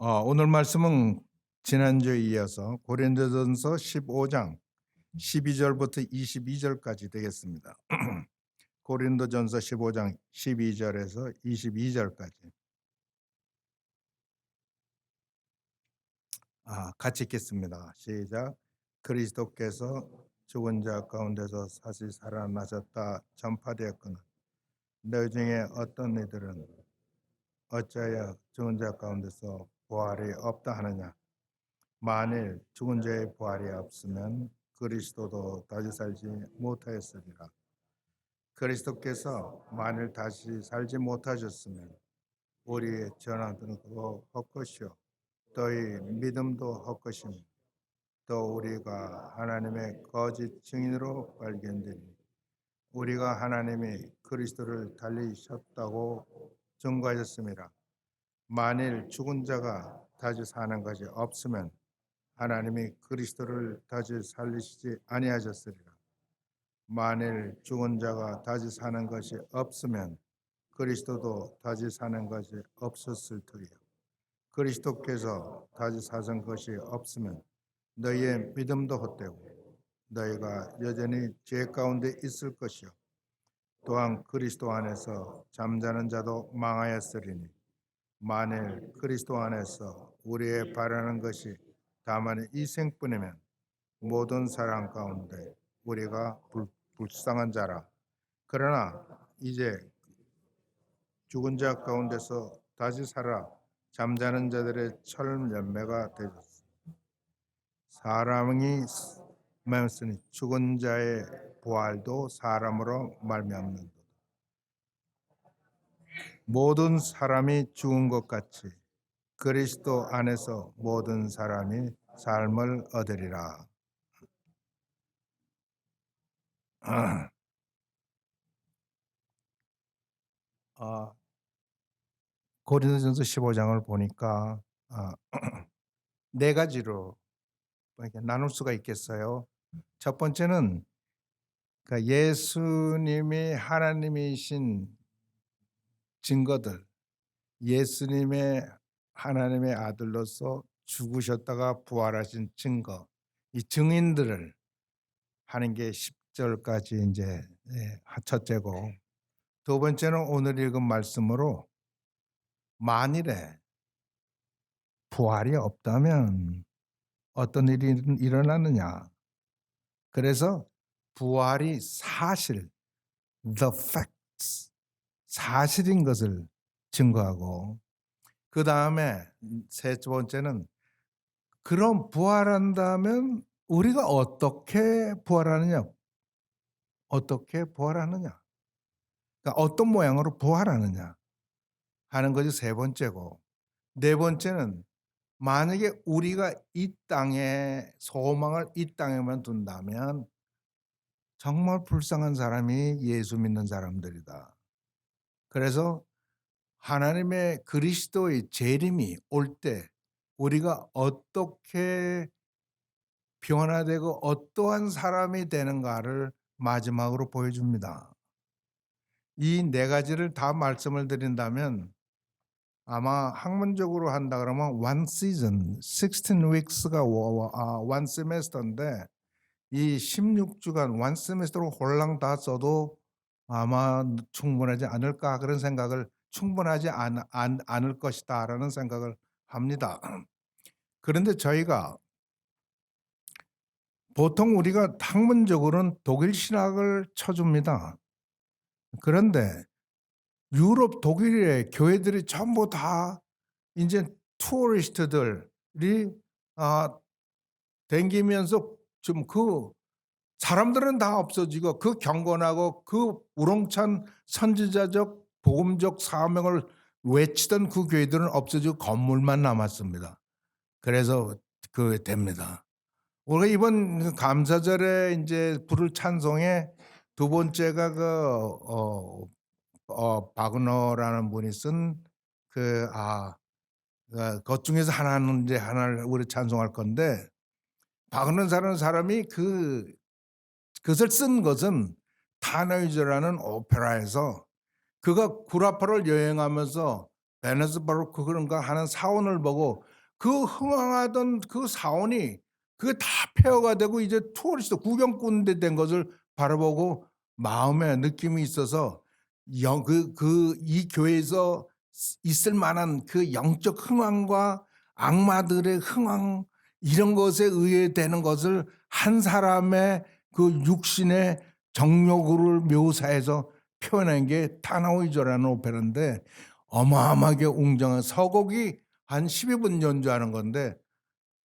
오늘 말씀은 지난주에 이어서 고린도전서 15장 12절부터 22절까지 되겠습니다. 고린도전서 15장 12절에서 22절까지 같이 읽겠습니다. 시작. 그리스도께서 죽은 자 가운데서 다시 살아나셨다 전파되었거늘 너희 중에 어떤 이들은 어찌하여 죽은 자 가운데서 부활이 없다 하느냐. 만일 죽은 자의 부활이 없으면 그리스도도 다시 살지 못하였으리라. 그리스도께서 만일 다시 살지 못하셨으면 우리의 전하도 헛것이요 너희 믿음도 헛것이니 또 우리가 하나님의 거짓 증인으로 발견되니 우리가 하나님이 그리스도를 달리셨다고 증거하였습니다. 만일 죽은 자가 다시 사는 것이 없으면 하나님이 그리스도를 다시 살리시지 아니하셨으리라. 만일 죽은 자가 다시 사는 것이 없으면 그리스도도 다시 사는 것이 없었을 터이요. 그리스도께서 다시 사신 것이 없으면 너희의 믿음도 헛되고 너희가 여전히 죄 가운데 있을 것이요. 또한 그리스도 안에서 잠자는 자도 망하였으리니 만일 그리스도 안에서 우리의 바라는 것이 다만 이 생뿐이면 모든 사람 가운데 우리가 불쌍한 자라. 그러나 이제 죽은 자 가운데서 다시 살아 잠자는 자들의 철 열매가 되셨습니다. 사람이 말씀이 죽은 자의 부활도 사람으로 말미암는도다. 모든 사람이 죽은 것 같이 그리스도 안에서 모든 사람이 삶을 얻으리라. 고린도전서 15장을 보니까 네 가지로 이렇게 나눌 수가 있겠어요. 첫 번째는 예수님이 하나님이신 증거들, 예수님의 하나님의 아들로서 죽으셨다가 부활하신 증거, 이 증인들을 하는 게 10절까지 이제 첫째고, 두 번째는 오늘 읽은 말씀으로 만일에 부활이 없다면 어떤 일이 일어나느냐. 그래서 부활이 사실, the facts, 사실인 것을 증거하고, 그 다음에 세 번째는 그럼 부활한다면 우리가 어떻게 부활하느냐. 어떻게 부활하느냐. 그러니까 어떤 모양으로 부활하느냐 하는 것이 세 번째고, 네 번째는 만약에 우리가 이 땅에 소망을 이 땅에만 둔다면 정말 불쌍한 사람이 예수 믿는 사람들이다. 그래서 하나님의 그리스도의 재림이 올 때 우리가 어떻게 변화되고 어떠한 사람이 되는가를 마지막으로 보여줍니다. 이 네 가지를 다 말씀을 드린다면 아마 학문적으로 한다 그러면 one season, 16 weeks가 one semester인데 이 16주간 one semester로 홀랑 다 써도 아마 충분하지 않을까 그런 생각을 충분하지 않을 것이다라는 생각을 합니다. 그런데 저희가 보통 우리가 학문적으로는 독일 신학을 쳐줍니다. 그런데 유럽 독일의 교회들이 전부 다 이제 투어리스트들이 댕기면서 좀 그 사람들은 다 없어지고 그 경건하고 그 우렁찬 선지자적 복음적 사명을 외치던 그 교회들은 없어지고 건물만 남았습니다. 그래서 그 됩니다. 우리가 이번 감사절에 이제 부를 찬송의 두 번째가 바그너라는 분이 쓴 것 중에서 하나는 이제 하나를 우리 찬송할 건데, 바그너라는 사람이 그것을 쓴 것은 타너이저라는 오페라에서 그가 구라파를 여행하면서 베네스 바로크 그런가 하는 사원을 보고 그 흥황하던 그 사원이 그게 다 폐허가 되고 이제 투어리스트 구경꾼 된 것을 바라보고 마음에 느낌이 있어서 이 교회에서 있을 만한 그 영적 흥황과 악마들의 흥황 이런 것에 의해 되는 것을 한 사람의 그 육신의 정욕을 묘사해서 표현한 게 타나오이조라는 오페라인데 어마어마하게 웅장한 서곡이 한 12분 연주하는 건데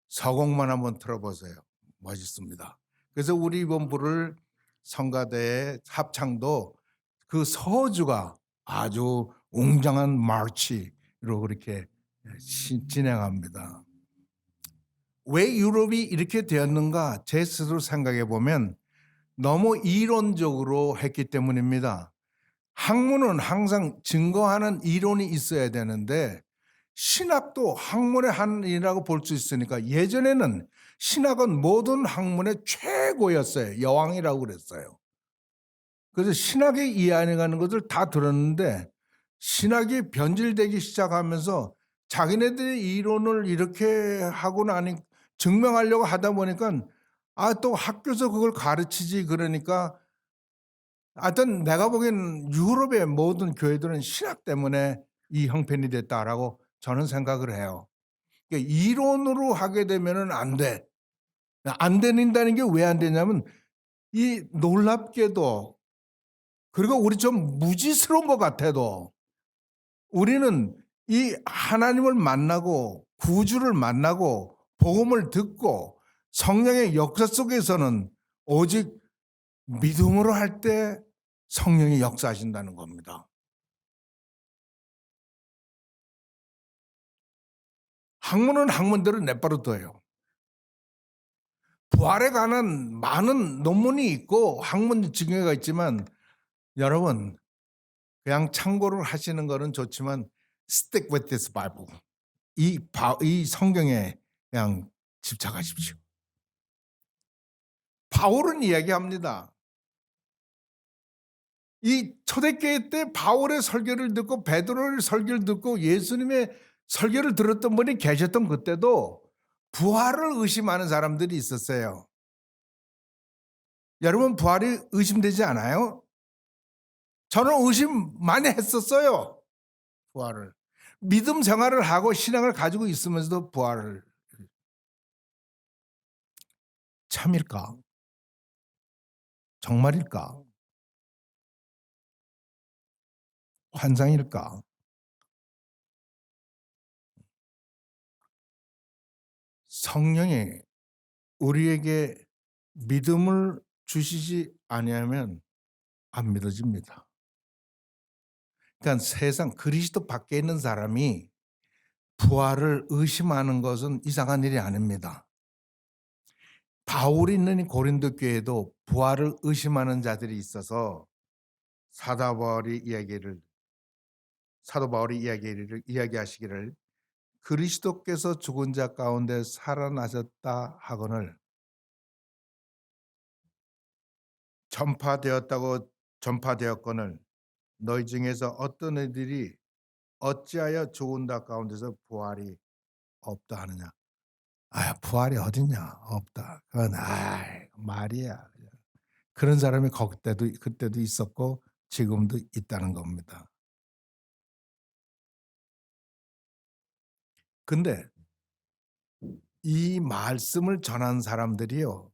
서곡만 한번 들어보세요. 멋있습니다. 그래서 우리 이번 부를 성가대의 합창도 그 서주가 아주 웅장한 마치로 그렇게 진행합니다. 왜 유럽이 이렇게 되었는가 제 스스로 생각해 보면 너무 이론적으로 했기 때문입니다. 학문은 항상 증거하는 이론이 있어야 되는데 신학도 학문의 한 일이라고 볼 수 있으니까 예전에는 신학은 모든 학문의 최고였어요. 여왕이라고 그랬어요. 그래서 신학에 이해하는 것을 다 들었는데 신학이 변질되기 시작하면서 자기네들의 이론을 이렇게 하고 나니 증명하려고 하다 보니까 또 학교에서 그걸 가르치지 그러니까 하여튼 내가 보기엔 유럽의 모든 교회들은 신학 때문에 이 형편이 됐다라고 저는 생각을 해요. 그러니까 이론으로 하게 되면은 안 돼. 안 된다는 게 왜 안 되냐면 이 놀랍게도 그리고 우리 좀 무지스러운 것 같아도 우리는 이 하나님을 만나고 구주를 만나고 복음을 듣고 성령의 역사 속에서는 오직 믿음으로 할 때 성령이 역사하신다는 겁니다. 학문은 학문대로 내버려 둬요. 부활에 관한 많은 논문이 있고 학문 증거가 있지만 여러분 그냥 참고를 하시는 거는 좋지만 stick with this Bible. 이 성경에 그냥 집착하십시오. 바울은 이야기합니다. 이 초대교회 때 바울의 설교를 듣고 베드로의 설교를 듣고 예수님의 설교를 들었던 분이 계셨던 그때도 부활을 의심하는 사람들이 있었어요. 여러분 부활이 의심되지 않아요? 저는 의심 많이 했었어요. 부활을. 믿음 생활을 하고 신앙을 가지고 있으면서도 부활을. 참일까? 정말일까? 환상일까? 성령이 우리에게 믿음을 주시지 아니하면 안 믿어집니다. 그러니까 세상 그리스도 밖에 있는 사람이 부활을 의심하는 것은 이상한 일이 아닙니다. 바울이 있는 고린도 교회에도 부활을 의심하는 자들이 있어서 사도 바울이 이야기하시기를 그리스도께서 죽은 자 가운데 살아나셨다 하거늘 전파되었거늘 너희 중에서 어떤 이들이 어찌하여 죽은 자 가운데서 부활이 없다 하느냐. 부활이 어딨냐? 없다. 그건 말이야. 그런 사람이 그때도 있었고 지금도 있다는 겁니다. 근데 이 말씀을 전한 사람들이요.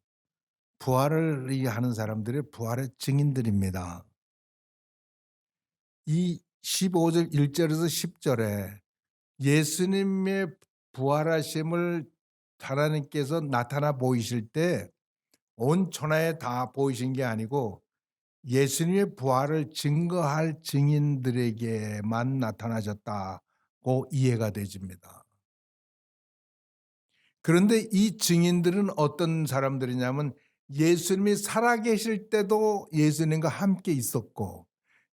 부활을 하는 사람들이 부활의 증인들입니다. 이 15절 1절에서 10절에 예수님의 부활하심을 하나님께서 나타나 보이실 때 온 천하에 다 보이신 게 아니고 예수님의 부활을 증거할 증인들에게만 나타나셨다고 이해가 되집니다. 그런데 이 증인들은 어떤 사람들이냐면 예수님이 살아계실 때도 예수님과 함께 있었고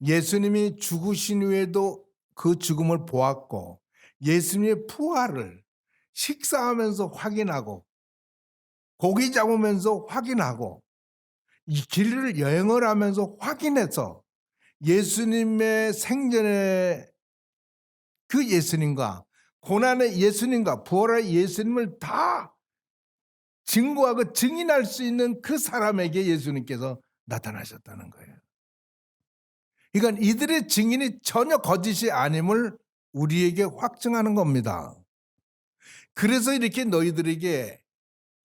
예수님이 죽으신 후에도 그 죽음을 보았고 예수님의 부활을 식사하면서 확인하고 고기 잡으면서 확인하고 이 길을 여행을 하면서 확인해서 예수님의 생전에 그 예수님과 고난의 예수님과 부활의 예수님을 다 증거하고 증인할 수 있는 그 사람에게 예수님께서 나타나셨다는 거예요. 그러니까 이들의 증인이 전혀 거짓이 아님을 우리에게 확증하는 겁니다. 그래서 이렇게 너희들에게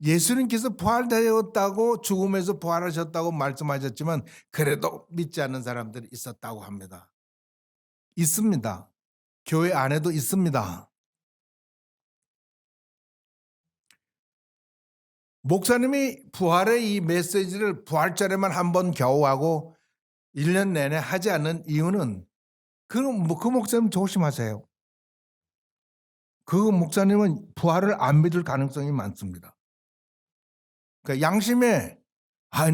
예수님께서 부활되었다고 죽음에서 부활하셨다고 말씀하셨지만 그래도 믿지 않는 사람들이 있었다고 합니다. 있습니다. 교회 안에도 있습니다. 목사님이 부활의 이 메시지를 부활절에만 한 번 겨우 하고 1년 내내 하지 않는 이유는 그 목사님 조심하세요. 그 목사님은 부활을 안 믿을 가능성이 많습니다. 그러니까 양심에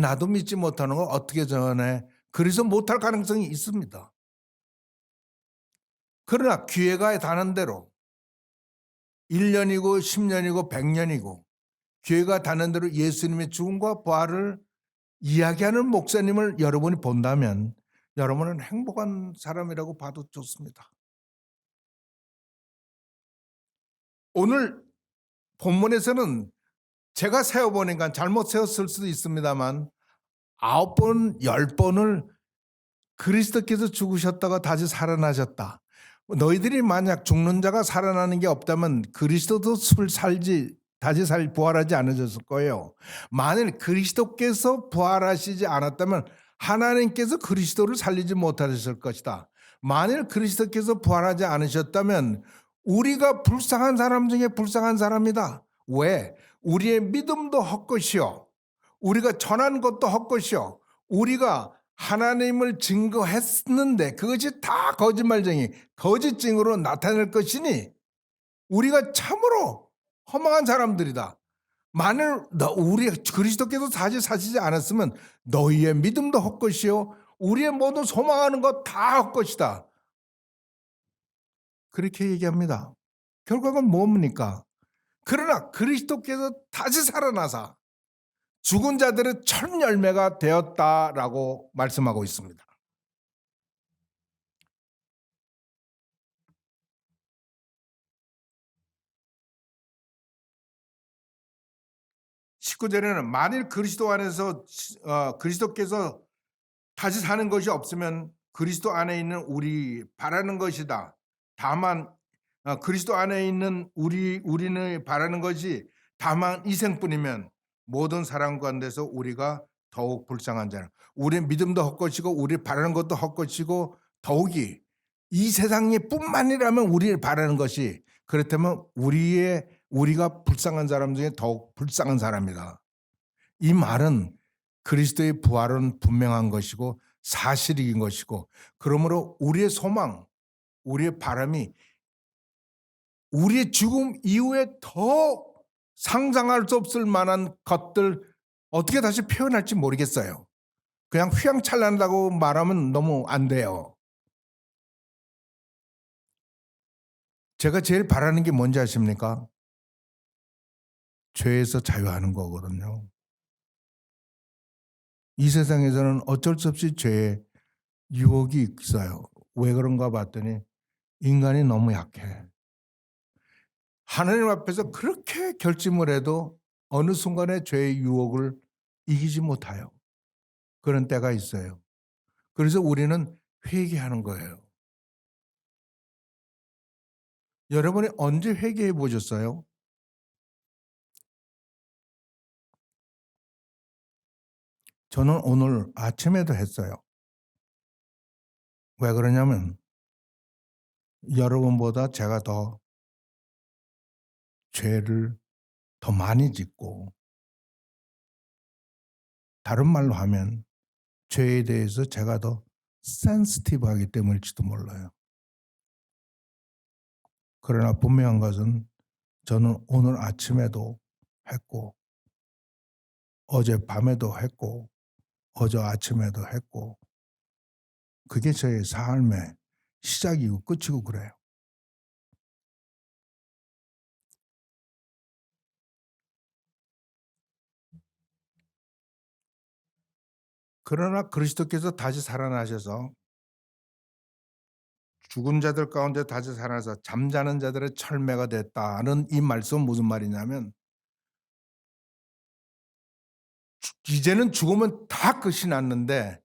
나도 믿지 못하는 거 어떻게 전해? 그래서 못할 가능성이 있습니다. 그러나 기회가 닿는 대로 1년이고 10년이고 100년이고 기회가 닿는 대로 예수님의 죽음과 부활을 이야기하는 목사님을 여러분이 본다면 여러분은 행복한 사람이라고 봐도 좋습니다. 오늘 본문에서는 제가 세어보니까 잘못 세웠을 수도 있습니다만 9번, 10번을 그리스도께서 죽으셨다가 다시 살아나셨다. 너희들이 만약 죽는 자가 살아나는 게 없다면 그리스도도 다시 부활하지 않으셨을 거예요. 만일 그리스도께서 부활하시지 않았다면 하나님께서 그리스도를 살리지 못하셨을 것이다. 만일 그리스도께서 부활하지 않으셨다면 우리가 불쌍한 사람 중에 불쌍한 사람이다. 왜? 우리의 믿음도 헛것이요. 우리가 전한 것도 헛것이요. 우리가 하나님을 증거했는데 그것이 다 거짓말쟁이, 거짓증으로 나타낼 것이니 우리가 참으로 허망한 사람들이다. 만일 우리 그리스도께서 다시 사시지 않았으면 너희의 믿음도 헛것이요 우리의 모든 소망하는 것 다 헛것이다. 그렇게 얘기합니다. 결과는 뭡니까? 그러나 그리스도께서 다시 살아나사 죽은 자들의 첫 열매가 되었다라고 말씀하고 있습니다. 19절에는 만일 그리스도 안에서 그리스도께서 다시 사는 것이 없으면 그리스도 안에 있는 우리 바라는 것이다. 다만 그리스도 안에 있는 우리는 바라는 것이 다만 이생뿐이면 모든 사람 가운데서 우리가 더욱 불쌍한 자라. 우리의 믿음도 헛것이고 우리 바라는 것도 헛것이고 더욱이 이 세상에 뿐만이라면 우리를 바라는 것이 그렇다면 우리가 불쌍한 사람 중에 더욱 불쌍한 사람이다. 이 말은 그리스도의 부활은 분명한 것이고 사실인 것이고 그러므로 우리의 소망, 우리의 바람이 우리의 죽음 이후에 더 상상할 수 없을 만한 것들 어떻게 다시 표현할지 모르겠어요. 그냥 휘황찬란하다고 말하면 너무 안 돼요. 제가 제일 바라는 게 뭔지 아십니까? 죄에서 자유하는 거거든요. 이 세상에서는 어쩔 수 없이 죄의 유혹이 있어요. 왜 그런가 봤더니 인간이 너무 약해. 하나님 앞에서 그렇게 결심을 해도 어느 순간에 죄의 유혹을 이기지 못해요. 그런 때가 있어요. 그래서 우리는 회개하는 거예요. 여러분이 언제 회개해 보셨어요? 저는 오늘 아침에도 했어요. 왜 그러냐면 여러분보다 제가 더 죄를 더 많이 짓고 다른 말로 하면 죄에 대해서 제가 더 센시티브하기 때문일지도 몰라요. 그러나 분명한 것은 저는 오늘 아침에도 했고 어젯밤에도 했고 어제 아침에도 했고 그게 저의 삶의 시작이고 끝이고 그래요. 그러나 그리스도께서 다시 살아나셔서 죽은 자들 가운데 다시 살아나서 잠자는 자들의 철매가 됐다는 이 말씀은 무슨 말이냐면 이제는 죽으면 다 끝이 났는데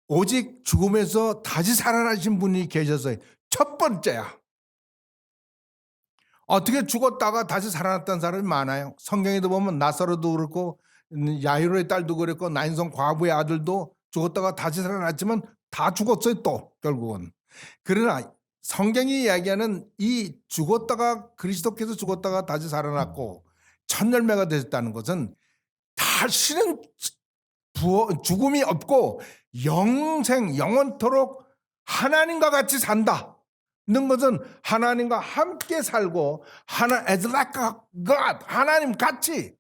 오직 죽음에서 다시 살아나신 분이 계셔서 첫 번째야. 어떻게 죽었다가 다시 살아났다는 사람이 많아요. 성경에도 보면 나사로도 그렇고 야이로의 딸도 그랬고 나인성 과부의 아들도 죽었다가 다시 살아났지만 다 죽었어요 또 결국은. 그러나 성경이 이야기하는 이 죽었다가 그리스도께서 죽었다가 다시 살아났고 첫 열매가 되셨다는 것은 다시는 죽음이 없고 영생 영원토록 하나님과 같이 산다. 는 것은 하나님과 함께 살고 as like God 하나님 같이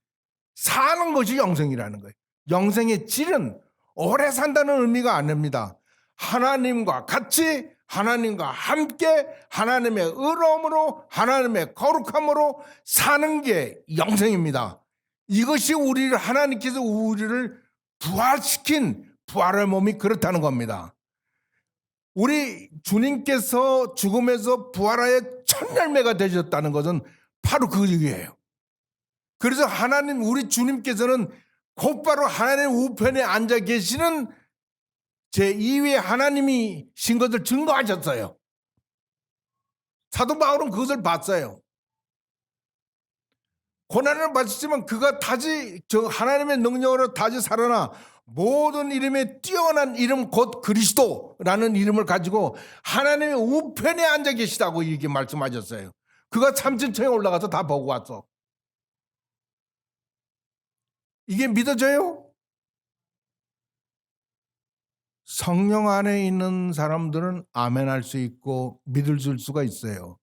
사는 것이 영생이라는 거예요. 영생의 질은 오래 산다는 의미가 아닙니다. 하나님과 같이 하나님과 함께 하나님의 의로움으로 하나님의 거룩함으로 사는 게 영생입니다. 이것이 우리를 하나님께서 우리를 부활시킨 부활의 몸이 그렇다는 겁니다. 우리 주님께서 죽음에서 부활하여 첫 열매가 되셨다는 것은 바로 그 얘기예요. 그래서 하나님 우리 주님께서는 곧바로 하나님의 우편에 앉아 계시는 제2위의 하나님이신 것을 증거하셨어요. 사도 바울은 그것을 봤어요. 고난을 받았지만 그가 다시 하나님의 능력으로 다시 살아나 모든 이름에 뛰어난 이름 곧 그리스도라는 이름을 가지고 하나님의 우편에 앉아 계시다고 이렇게 말씀하셨어요. 그가 참진청에 올라가서 다 보고 왔어. 이게 믿어져요? 성령 안에 있는 사람들은 아멘할 수 있고 믿을 수가 있어요.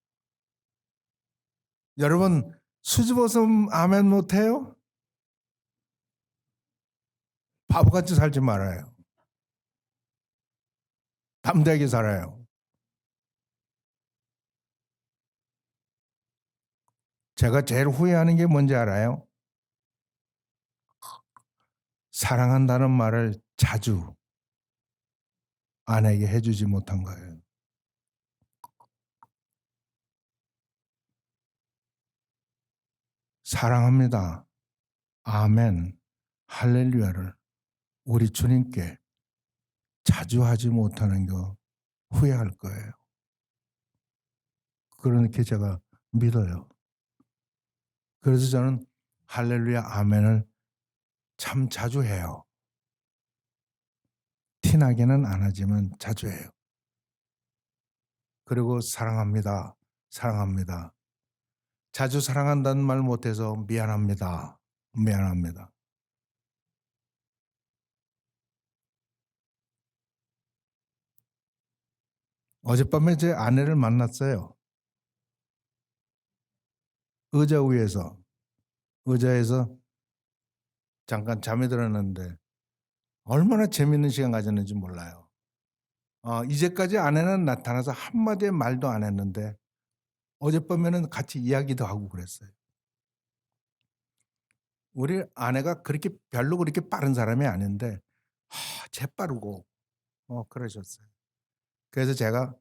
여러분 수줍어서 아멘 못해요? 바보같이 살지 말아요. 담대하게 살아요. 제가 제일 후회하는 게 뭔지 알아요? 사랑한다는 말을 자주 아내에게 해주지 못한 거예요. 사랑합니다. 아멘, 할렐루야를 우리 주님께 자주 하지 못하는 거 후회할 거예요. 그렇게 제가 믿어요. 그래서 저는 할렐루야, 아멘을 참 자주 해요. 티나게는 안 하지만 자주 해요. 그리고 사랑합니다. 사랑합니다. 자주 사랑한다는 말 못해서 미안합니다. 미안합니다. 어젯밤에 제 아내를 만났어요. 의자에서 잠깐 잠이 들었는데 얼마나 재밌는 시간 가졌는지 몰라요. 이제까지 아내는 나타나서 한마디의 말도 안 했는데 어젯밤에는 같이 이야기도 하고 그랬어요. 우리 아내가 별로 그렇게 빠른 사람이 아닌데 재빠르고 그러셨어요. 그래서 제가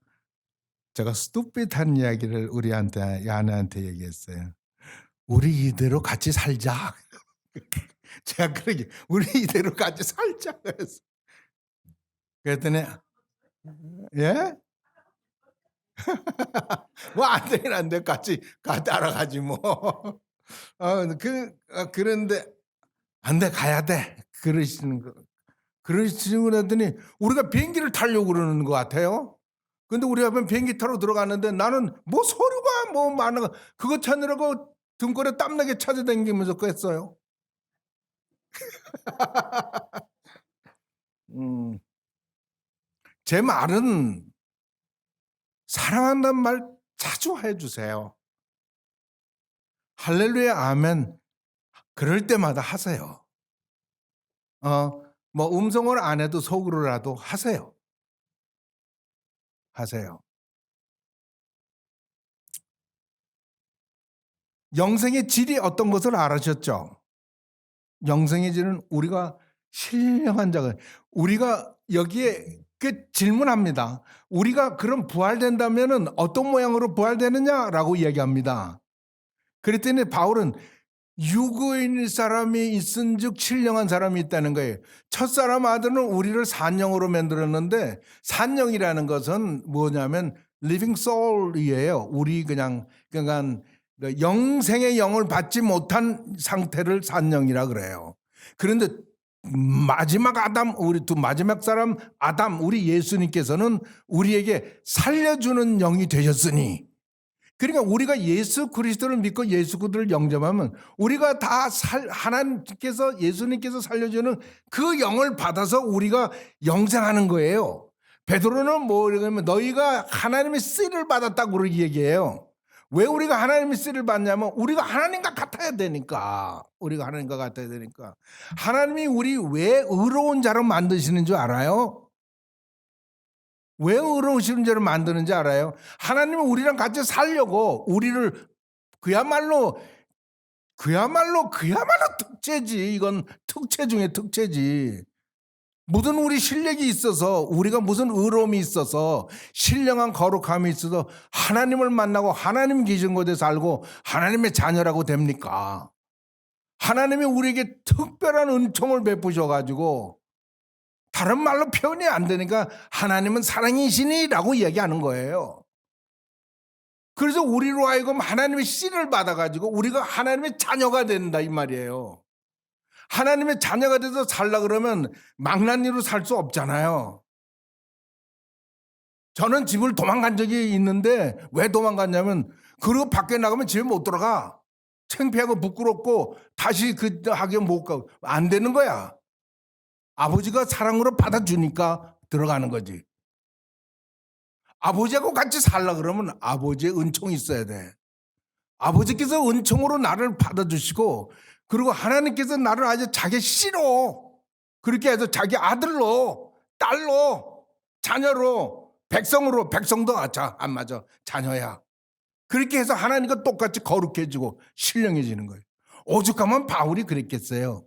스투핏한 이야기를 우리 아내한테 얘기했어요. 우리 이대로 같이 살자. 제가 그러게 우리 이대로 같이 살자 그랬어. 그랬더니 예? 뭐 안 되긴 안 돼. 같이 따라가지 뭐. 그런데 안 돼, 가야 돼. 그러시는 그러더니 우리가 비행기를 타려고 그러는 것 같아요. 근데 우리 앞에 비행기 타러 들어갔는데 나는 뭐 서류가 뭐 많은 거 그거 찾느라고 등골에 땀나게 찾아다니면서 했어요. 제 말은 사랑한다는 말 자주 해주세요. 할렐루야 아멘 그럴 때마다 하세요. 뭐 음성을 안 해도 속으로라도 하세요. 하세요. 영생의 질이 어떤 것을 알으셨죠? 영생의 질은 우리가 신령한 자가 우리가 여기에 그 질문합니다. 우리가 그럼 부활된다면은 어떤 모양으로 부활되느냐라고 이야기합니다. 그랬더니 바울은 유구인 사람이 있은즉 신령한 사람이 있다는 거예요. 첫사람 아들은 우리를 산영으로 만들었는데 산영이라는 것은 뭐냐면 living soul이에요. 우리 그냥 영생의 영을 받지 못한 상태를 산영이라 그래요. 그런데 마지막 아담, 우리 두 마지막 사람 아담, 우리 예수님께서는 우리에게 살려주는 영이 되셨으니, 그러니까 우리가 예수 그리스도를 믿고 예수 그리스도를 영접하면 우리가 다 하나님께서 예수님께서 살려주는 그 영을 받아서 우리가 영생하는 거예요. 베드로는 뭐냐면 너희가 하나님의 씨를 받았다고 그렇게 얘기해요. 왜 우리가 하나님의 씨를 받냐면 우리가 하나님과 같아야 되니까. 우리가 하나님과 같아야 되니까. 하나님이 우리 왜 의로운 자로 만드시는 줄 알아요? 왜 의로우신 자를 만드는지 알아요? 하나님은 우리랑 같이 살려고 우리를 그야말로 특채지. 이건 특채 중에 특채지. 무슨 우리 실력이 있어서 우리가 무슨 의로움이 있어서 신령한 거룩함이 있어서 하나님을 만나고 하나님 기준 곳에 살고 하나님의 자녀라고 됩니까? 하나님이 우리에게 특별한 은총을 베푸셔가지고 다른 말로 표현이 안 되니까 하나님은 사랑이시니라고 얘기하는 거예요. 그래서 우리로 하여금 하나님의 씨를 받아가지고 우리가 하나님의 자녀가 된다 이 말이에요. 하나님의 자녀가 돼서 살라 그러면 망나니로 살 수 없잖아요. 저는 집을 도망간 적이 있는데 왜 도망갔냐면 그리고 밖에 나가면 집에 못 들어가. 창피하고 부끄럽고 다시 그 학교 못 가고 안 되는 거야. 아버지가 사랑으로 받아주니까 들어가는 거지. 아버지하고 같이 살라 그러면 아버지의 은총이 있어야 돼. 아버지께서 은총으로 나를 받아주시고 그리고 하나님께서 나를 아주 자기 씨로 그렇게 해서 자기 아들로 딸로 자녀로 백성으로 백성도 안 맞아 자녀야. 그렇게 해서 하나님과 똑같이 거룩해지고 신령해지는 거예요. 오죽하면 바울이 그랬겠어요.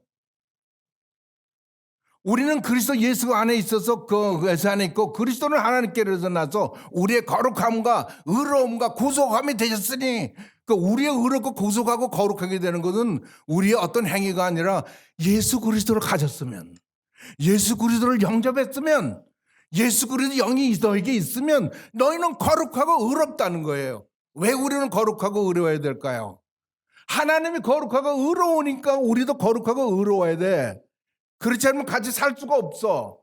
우리는 그리스도 예수 안에 있어서 그 예수 안에 있고 그리스도는 하나님께로서 나서 우리의 거룩함과 의로움과 구속함이 되셨으니 그 우리의 의롭고 구속하고 거룩하게 되는 것은 우리의 어떤 행위가 아니라 예수 그리스도를 가졌으면 예수 그리스도를 영접했으면 예수 그리스도 영이 너에게 있으면 너희는 거룩하고 의롭다는 거예요. 왜 우리는 거룩하고 의로워야 될까요? 하나님이 거룩하고 의로우니까 우리도 거룩하고 의로워야 돼. 그렇지 않으면 같이 살 수가 없어.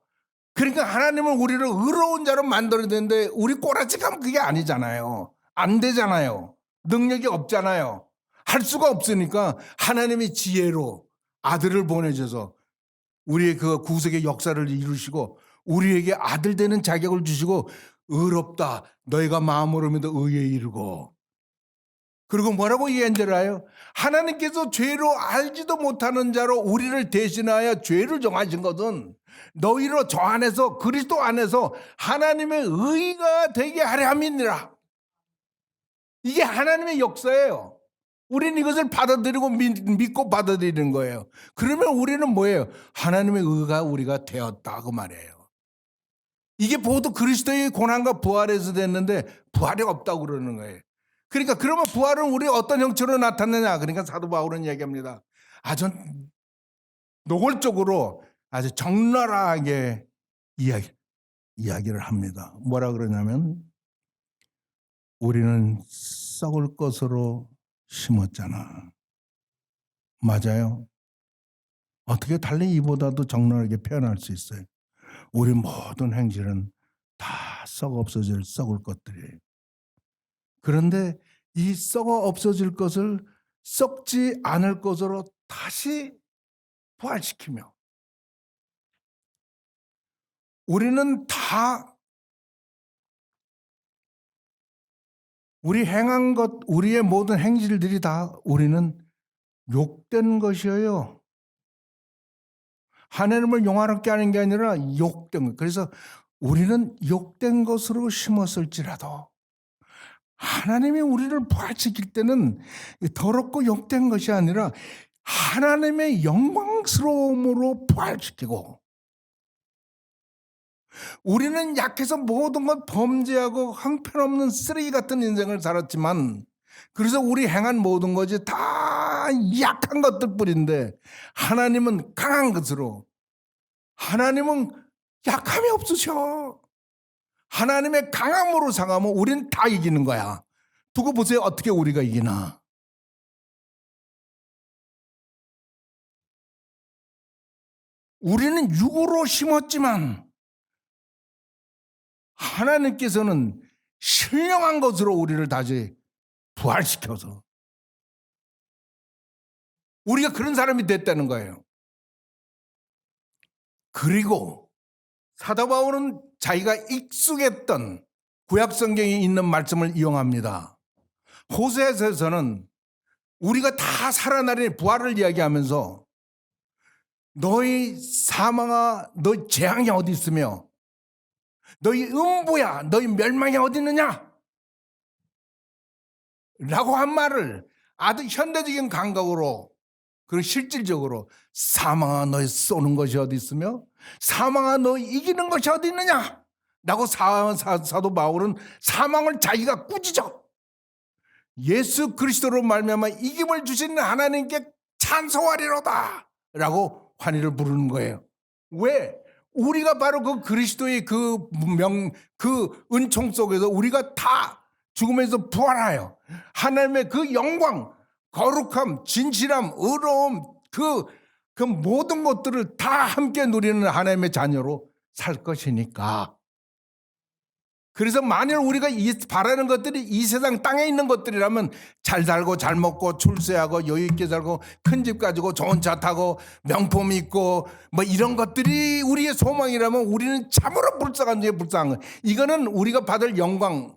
그러니까 하나님은 우리를 의로운 자로 만들어야 되는데 우리 꼬라지가면 그게 아니잖아요. 안 되잖아요. 능력이 없잖아요. 할 수가 없으니까 하나님의 지혜로 아들을 보내줘서 우리의 그 구속의 역사를 이루시고 우리에게 아들 되는 자격을 주시고 의롭다 너희가 마음으로 믿어 의에 이르고 그리고 뭐라고 얘기한 줄 알아요? 하나님께서 죄로 알지도 못하는 자로 우리를 대신하여 죄를 정하신 것은 너희로 저 안에서 그리스도 안에서 하나님의 의가 되게 하려 함이니라. 이게 하나님의 역사예요. 우리는 이것을 받아들이고 믿고 받아들이는 거예요. 그러면 우리는 뭐예요? 하나님의 의가 우리가 되었다 그 말이에요. 이게 모두 그리스도의 고난과 부활에서 됐는데 부활이 없다고 그러는 거예요. 그러니까 그러면 부활은 우리 어떤 형체로 나타나냐? 그러니까 사도 바울은 얘기합니다. 아주 노골적으로 아주 적나라하게 이야기를 합니다. 뭐라 그러냐면 우리는 썩을 것으로 심었잖아. 맞아요. 어떻게 달리 이보다도 적나라하게 표현할 수 있어요. 우리 모든 행실은 다 썩어 없어질 썩을 것들이에요. 그런데 이 썩어 없어질 것을 썩지 않을 것으로 다시 부활시키며 우리는 다 우리 행한 것, 우리의 모든 행실들이 다 우리는 욕된 것이에요. 하나님을 용화롭게 하는 게 아니라 욕된 것. 그래서 우리는 욕된 것으로 심었을지라도 하나님이 우리를 부활시킬 때는 더럽고 욕된 것이 아니라 하나님의 영광스러움으로 부활시키고 우리는 약해서 모든 것 범죄하고 형편없는 쓰레기 같은 인생을 살았지만, 그래서 우리 행한 모든 것이 다 약한 것들 뿐인데, 하나님은 강한 것으로, 하나님은 약함이 없으셔. 하나님의 강함으로 상하면 우리는 다 이기는 거야. 두고 보세요. 어떻게 우리가 이기나. 우리는 육으로 심었지만 하나님께서는 신령한 것으로 우리를 다시 부활시켜서 우리가 그런 사람이 됐다는 거예요. 그리고 사도 바울은 자기가 익숙했던 구약 성경에 있는 말씀을 이용합니다. 호세아서에서는 우리가 다 살아나리 부활을 이야기하면서 너희 사망아 너희 재앙이 어디 있으며 너희 음부야 너희 멸망이 어디 있느냐 라고 한 말을 아주 현대적인 감각으로 그리고 실질적으로 사망아 너희 쏘는 것이 어디 있으며 사망아 너희 이기는 것이 어디 있느냐 라고 사도 바울은 사망을 자기가 꾸짖어 예수 그리스도로 말미암아 이김을 주시는 하나님께 찬송하리로다 라고 환희를 부르는 거예요. 왜? 우리가 바로 그 그리스도의 그 은총 속에서 우리가 다 죽음에서 부활하여 하나님의 그 영광, 거룩함, 진실함, 의로움 그 모든 것들을 다 함께 누리는 하나님의 자녀로 살 것이니까. 그래서 만일 우리가 바라는 것들이 이 세상 땅에 있는 것들이라면 잘 살고 잘 먹고 출세하고 여유 있게 살고 큰 집 가지고 좋은 차 타고 명품 있고 뭐 이런 것들이 우리의 소망이라면 우리는 참으로 불쌍한 중에 불쌍한 거예요. 이거는 우리가 받을 영광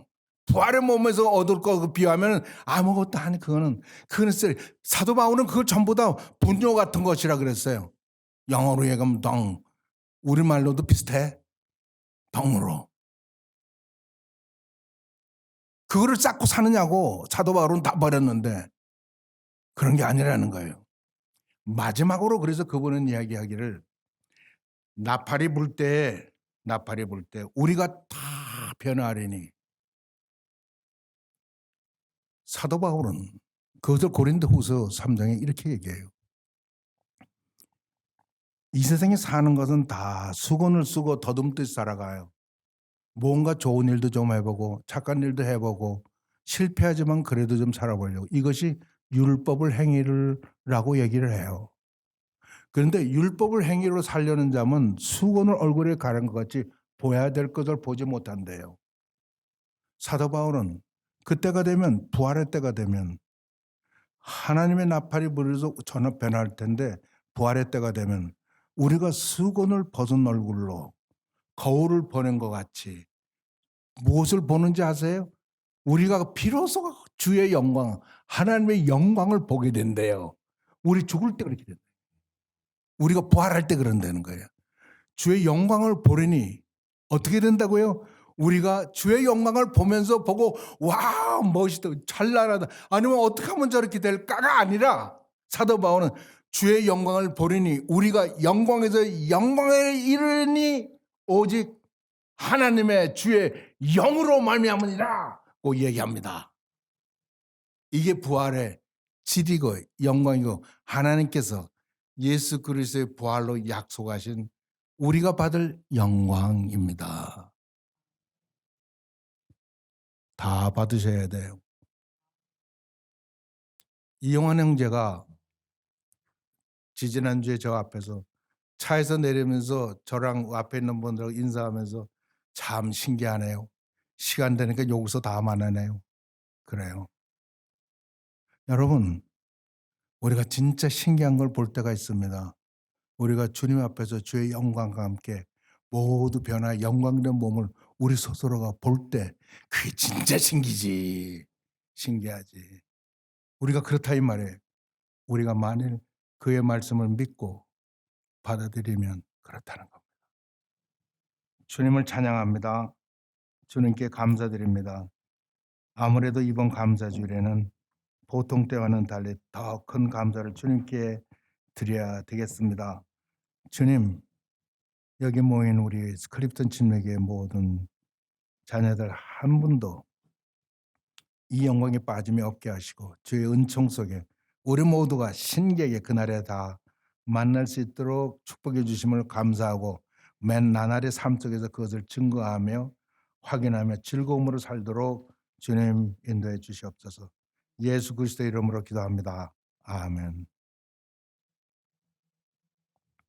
부활의 몸에서 얻을 거 비하면 아무것도 아니. 그거는 사도 바울은 그걸 전부 다 분뇨 같은 것이라 그랬어요. 영어로 얘기하면 덩, 우리말로도 비슷해. 덩으로. 그거를 쌓고 사느냐고. 사도 바울은 다 버렸는데 그런 게 아니라는 거예요. 마지막으로 그래서 그분은 이야기하기를 나팔이 불 때 우리가 다 변화하리니. 사도 바울은 그것을 고린도후서 3장에 이렇게 얘기해요. 이 세상에 사는 것은 다 수건을 쓰고 더듬듯이 살아가요. 뭔가 좋은 일도 좀 해보고 착한 일도 해보고 실패하지만 그래도 좀 살아보려고. 이것이 율법을 행위라고 얘기를 해요. 그런데 율법을 행위로 살려는 자면 수건을 얼굴에 가른 것 같이 보여야 될 것을 보지 못한대요. 사도 바울은 그때가 되면 부활의 때가 되면 하나님의 나팔이 불어서 전혀 변할 텐데 부활의 때가 되면 우리가 수건을 벗은 얼굴로 거울을 보는 것 같이 무엇을 보는지 아세요? 우리가 비로소 주의 영광, 하나님의 영광을 보게 된대요. 우리 죽을 때 그렇게 된다. 우리가 부활할 때 그런다는 거예요. 주의 영광을 보려니 어떻게 된다고요? 우리가 주의 영광을 보면서 보고 와 멋있다 찬란하다 아니면 어떻게 하면 저렇게 될까가 아니라 사도 바울은 주의 영광을 보려니 우리가 영광에서 영광에 이르니 오직 하나님의 주의 영으로 말미암으니라고 얘기합니다. 이게 부활의 질이고 영광이고 하나님께서 예수 그리스도의 부활로 약속하신 우리가 받을 영광입니다. 다 받으셔야 돼요. 이용환 형제가 지지난주에 저 앞에서 차에서 내리면서 저랑 앞에 있는 분들하고 인사하면서 참 신기하네요. 시간 되니까 여기서 다 만나네요. 그래요. 여러분, 우리가 진짜 신기한 걸 볼 때가 있습니다. 우리가 주님 앞에서 주의 영광과 함께 모두 변화 영광된 몸을 우리 스스로가 볼 때 그게 진짜 신기지. 신기하지. 우리가 그렇다 이 말이에요. 우리가 만일 그의 말씀을 믿고 받아들이면 그렇다는 겁니다. 주님을 찬양합니다. 주님께 감사드립니다. 아무래도 이번 감사주일에는 보통 때와는 달리 더 큰 감사를 주님께 드려야 되겠습니다. 주님, 여기 모인 우리 클립턴 침례교회 모든 자녀들 한 분도 이 영광에 빠짐이 없게 하시고 주의 은총 속에 우리 모두가 신기하게 그날에 다 만날 수 있도록 축복해 주심을 감사하고 맨 나날의 삶 속에서 그것을 증거하며 확인하며 즐거움으로 살도록 주님 인도해 주시옵소서. 예수 그리스도의 이름으로 기도합니다. 아멘.